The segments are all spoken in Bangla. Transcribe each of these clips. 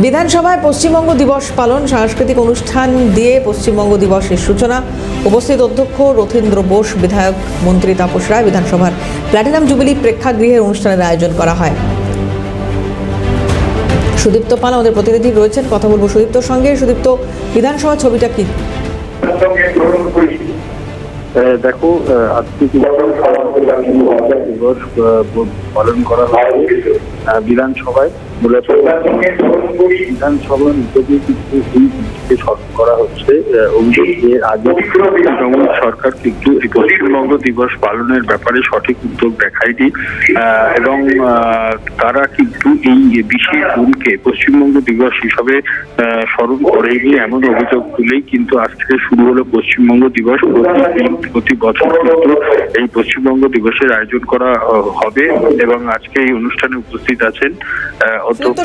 বিধানসভায় পশ্চিমবঙ্গ দিবস পালন, সাংস্কৃতিক অনুষ্ঠান দিয়ে পশ্চিমবঙ্গ দিবসের সূচনা। উপস্থিত অধ্যক্ষ রথীন্দ্র বোস, বিধায়ক মন্ত্রী তাপস রায়। বিধানসভার প্ল্যাটিনাম জুবিলি প্রেক্ষাগৃহের অনুষ্ঠানের আয়োজন করা হয়। সুদীপ্ত পাল আমাদের প্রতিনিধি রয়েছেন, কথা বলবো সুদীপ্তর সঙ্গে। সুদীপ্ত, বিধানসভা ছবিটা কি? দেখো, আজকে দিবস পালন করা হয় বিধানসভায়। মূলত বিধানসভার উদ্যোগে কিন্তু এই দিনটিকে স্মরণ করা হচ্ছে। এর আগে তৃণমূল সরকার কিন্তু এই পশ্চিমবঙ্গ দিবস পালনের ব্যাপারে সঠিক উদ্যোগ দেখায়নি এবং তারা কিন্তু এই বিশেষ দিনকে পশ্চিমবঙ্গ দিবস হিসাবে স্মরণ করেনি, এমন অভিযোগ তুলেই কিন্তু আজ থেকে শুরু হলো পশ্চিমবঙ্গ দিবস। প্রতি বছর কিন্তু এই পশ্চিমবঙ্গ দিবসের আয়োজন করা হবে এবং আজকে এই অনুষ্ঠানে উপস্থিত আছেন অধ্যক্ষ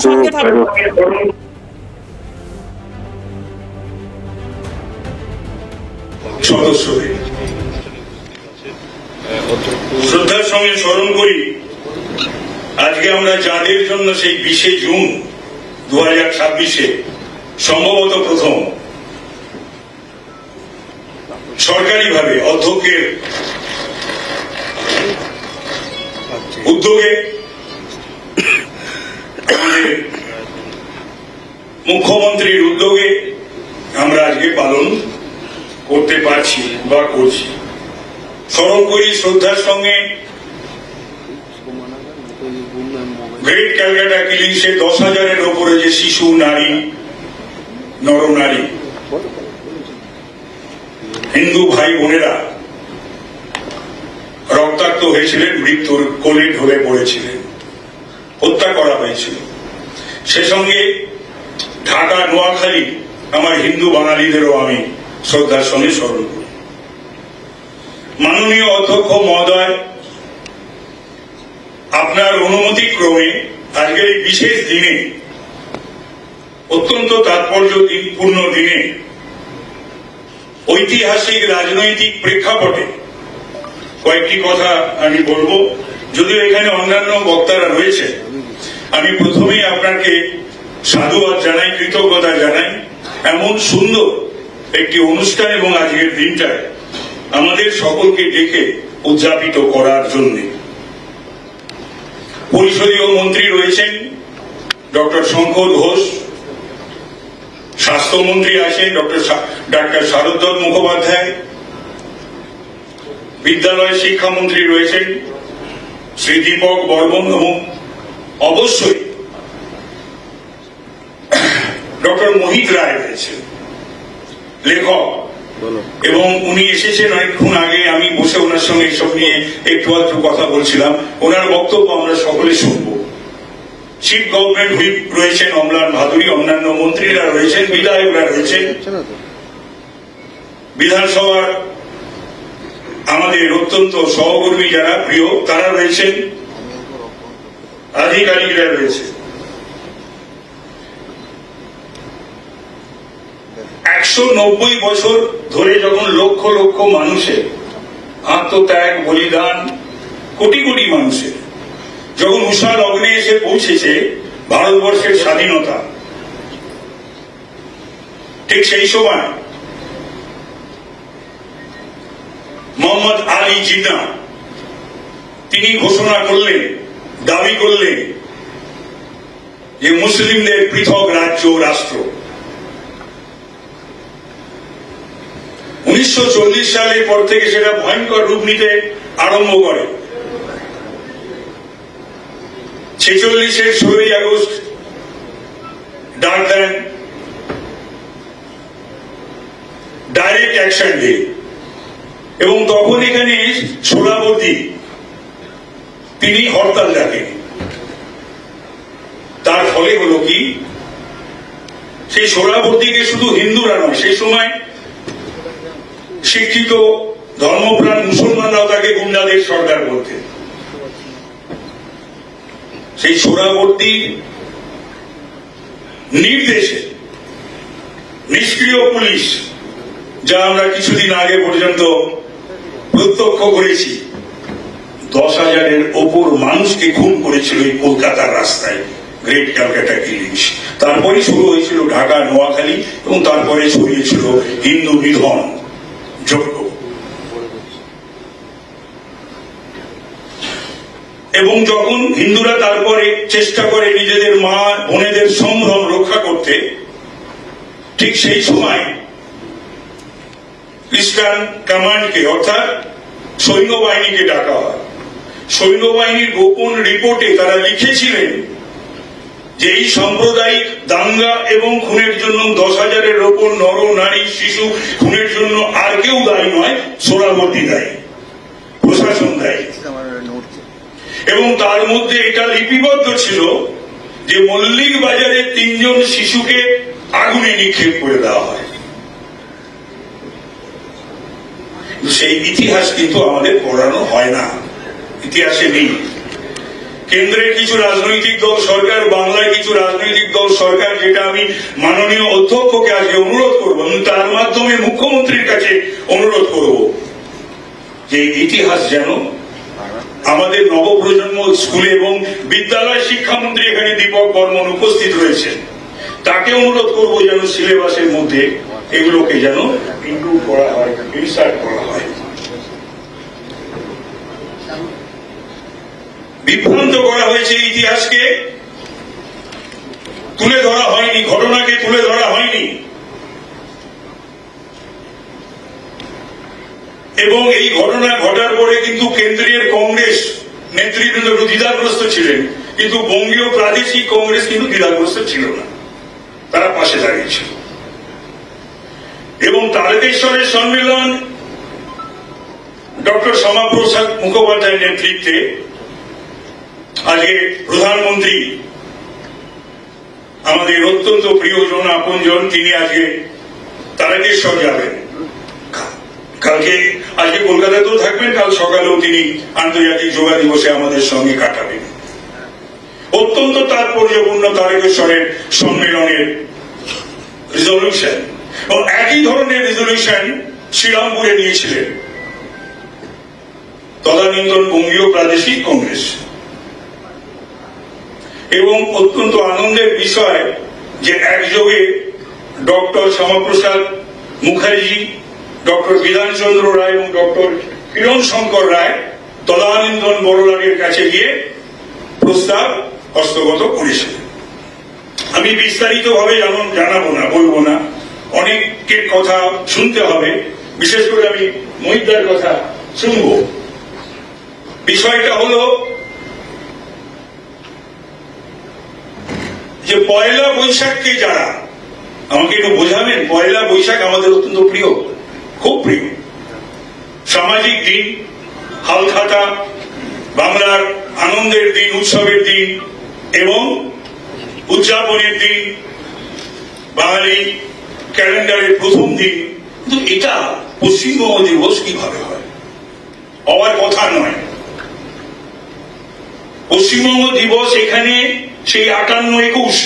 সদস্যদের। শ্রদ্ধার সঙ্গে স্মরণ করি আজকে আমরা যাদের জন্য সেই 20শে জুন 2026-এ সম্ভবত প্রথম সরকারিভাবে অধ্যক্ষের উদ্যোগে আমাদের মুখ্যমন্ত্রীর উদ্যোগে আমরা আজকে পালন করতে পারছি বা করছি। স্মরণ করি শ্রদ্ধার সঙ্গে গ্রেট ক্যালকাটা কিলিংসে 10,000-এর ওপরে যে শিশু, নারী, নরনারী, হিন্দু ভাই বোনেরা রক্তাক্ত হয়েছিলেন, মৃত্যুর কোলে ঢলে পড়েছিলেন, হত্যা করা হয়েছিল। সে সঙ্গে ঢাকা, নোয়াখালী আমার হিন্দু বাঙালিদেরও আমি শ্রদ্ধার সঙ্গে স্মরণ করি। মাননীয় অধ্যক্ষ মহোদয়, আপনার অনুমতি ক্রমে আজকের এই বিশেষ দিনে, অত্যন্ত তাৎপর্যপূর্ণ দিনে, ঐতিহাসিক রাজনৈতিক প্রেক্ষাপটে কয়েকটি কথা আমি বলবো। যদিও এখানে অন্যান্য বক্তারা রয়েছে, আমি প্রথমেই আপনাকে সাধুবাদ জানাই, কৃতজ্ঞতা জানাই এমন সুন্দর একটি অনুষ্ঠান এবং আজকের দিনটায় আমাদের সকলকে ডেকে উদযাপিত করার জন্য। পরিষদীয় মন্ত্রী রয়েছেন ডক্টর শঙ্কর ঘোষ, স্বাস্থ্যমন্ত্রী আছেন ডাক্তার শারদত্ত মুখোপাধ্যায়, বিদ্যালয় শিক্ষামন্ত্রী রয়েছেন শ্রী দীপক বর্মন, এবং অবশ্যই ডক্টর মোহিত রায় রয়েছেন, লেখক, এবং উনি এসেছেন অনেকক্ষণ আগে। আমি বসে ওনার সঙ্গে এসব নিয়ে একটু আধটু কথা বলছিলাম, ওনার বক্তব্য আমরা সকলে শুনব। চিফ গভর্নমেন্ট হুইপ রয়েছেন অম্লান ভাদুরী, অন্যান্য মন্ত্রীরা রয়েছেন, বিধায়করা রয়েছেন, বিধানসভার আমাদের অত্যন্ত সহকর্মী যারা প্রিয় তারা রয়েছেন, আধিকারিকরা রয়েছে। 190 বছর ধরে যখন লক্ষ লক্ষ মানুষের আত্মত্যাগ, বলিদান, কোটি কোটি মানুষের যখন উষা লগ্নে এসে পৌঁছেছে ভারতবর্ষের স্বাধীনতা, ঠিক সেই সময় মোহাম্মদ আলী জিন্না তিনি ঘোষণা করলেন, দাবি করলেন যে মুসলিমদের পৃথক রাজ্য, রাষ্ট্র। 1940 সালের পর থেকে সেটা ভয়ঙ্কর রূপ নিতে আরম্ভ করে। 46-এর 16ই আগস্ট ডাক দেন ডাইরেক্ট অ্যাকশন ডে, এবং তখন এখানে সোহরাওয়ার্দী তিনি হরতাল ডাকেন। তার ফলে হলো কি, সেই সোহরাওয়ার্দীকে শুধু হিন্দুরা নয়, সেই সময় শিক্ষিত ধর্মপ্রাণ মুসলমানরাও তাকে গুন্ডাদের সরকার বলতেন। সেই সোহরাওয়ার্দীর নির্দেশে নিষ্ক্রিয় পুলিশ, যা আমরা কিছুদিন আগে পর্যন্ত প্রত্যক্ষ করেছি, 10,000-এর ওপর মানুষকে খুন করেছিল এই কলকাতার রাস্তায়। Great Calcutta killings. তারপরে শুরু হয়েছিল ঢাকা নোয়াখালী এবং তারপরে ছড়িয়েছিল হিন্দু নিধন যজ্ঞ। এবং যখন হিন্দুরা তারপরে চেষ্টা করে নিজেদের মা বোনেদের সম্ভ্রম রক্ষা করতে, ঠিক সেই সময় খ্রিস্টান কমান্ডকে অর্থাৎ সৈন্যবাহিনীকে ডাকা হয়। সৈন্যবাহিনীর গোপন রিপোর্টে তারা লিখেছিলেন যে এই সাম্প্রদায়িক দাঙ্গা এবং খুনের জন্য 10,000-এর ওপর নর নারী শিশু খুনের জন্য আর কেউ দায়ী নয়, সোহরাওয়ার্দী দায়ী, প্রশাসন দায়ী। এবং তার মধ্যে এটা লিপিবদ্ধ ছিল যে মল্লিক বাজারে 3 জন শিশুকে আগুনে নিক্ষেপ করে দেওয়া হয়। সেই ইতিহাস কিন্তু আমাদের পড়ানো হয় না, ইতিহাসে নেই। কেন্দ্রের কিছু রাজনৈতিক দল সরকার, বাংলায় কিছু রাজনৈতিক দল সরকার, যেটা আমি মাননীয় অধ্যক্ষকে আজকে অনুরোধ করবো, তার মাধ্যমে মুখ্যমন্ত্রীর কাছে অনুরোধ করব যে ইতিহাস যেন আমাদের নবপ্রজন্ম স্কুলে এবং বিদ্যালয় শিক্ষামন্ত্রী এখানে দীপক বর্মন উপস্থিত রয়েছেন, তাকে অনুরোধ করব যেন সিলেবাসের মধ্যে এগুলোকে যেন ইনক্লুড করা হয়, ইনসার্ট করা হয়। বিভ্রান্ত করা হয়েছে, ইতিহাসকে তুলে ধরা হয়নি, ঘটনাকে তুলে ধরা হয়নি। এবং এই ঘটনা ঘটার পরে কিন্তু কেন্দ্রীয় কংগ্রেস নেতৃবৃন্দ দ্বিধাগ্রস্ত ছিলেন, কিন্তু বঙ্গীয় প্রাদেশিক কংগ্রেস কিন্তু দ্বিধাগ্রস্ত ছিল না, তারা পাশে দাঁড়িয়েছিল। এবং তারকেশ্বরের সম্মেলন ডক্টর শ্যামাপ্রসাদ মুখোপাধ্যায়ের নেতৃত্বে আজকে প্রধানমন্ত্রী, আমাদের অত্যন্ত প্রিয়জন আপনজন, তিনি আজকে তারকেশ্বর যাবেন। কালকে আজকে কলকাতাতেও থাকবেন, কাল সকালেও তিনি আন্তর্জাতিক যোগা দিবসে আমাদের সঙ্গে কাটাবেন। অত্যন্ত তাৎপর্যপূর্ণ তারকেশ্বরের সম্মেলনের রেজলিউশন, ও একই ধরনের রেজলিউশন শ্রীরামপুরে নিয়েছিলেন তদানীন্তন বঙ্গীয় প্রাদেশিক কংগ্রেস। এবং অত্যন্ত আনন্দের বিষয় যে একযোগে ডক্টর শ্যামাপ্রসাদ মুখার্জি, ডক্টর বিধানচন্দ্র রায় এবং ডক্টর কিরণ শঙ্কর রায় তদানীন্তন বড়লাটের কাছে গিয়ে প্রস্তাব হস্তগত করেছিলেন। আমি বিস্তারিত ভাবে জানাবো না, বলবো না, অনেকের কথা শুনতে হবে, বিশেষ করে আমি মহিদার কথা শুনব। বিষয়টা হলো যে পয়লা বৈশাখকে যারা, আমাকে একটু বোঝাবেন, পয়লা বৈশাখ আমাদের অত্যন্ত প্রিয়, খুব প্রিয় সামাজিক দিন, হালখাতা, বাংলার আনন্দের দিন, উৎসবের দিন এবং উদযাপনের দিন, বাঙালি ক্যালেন্ডারের প্রথম দিন। কিন্তু এটা পশ্চিমবঙ্গ দিবস কিভাবে হয়? হওয়ার কথা নয়। পশ্চিমবঙ্গ দিবস এখানে সেই 58-21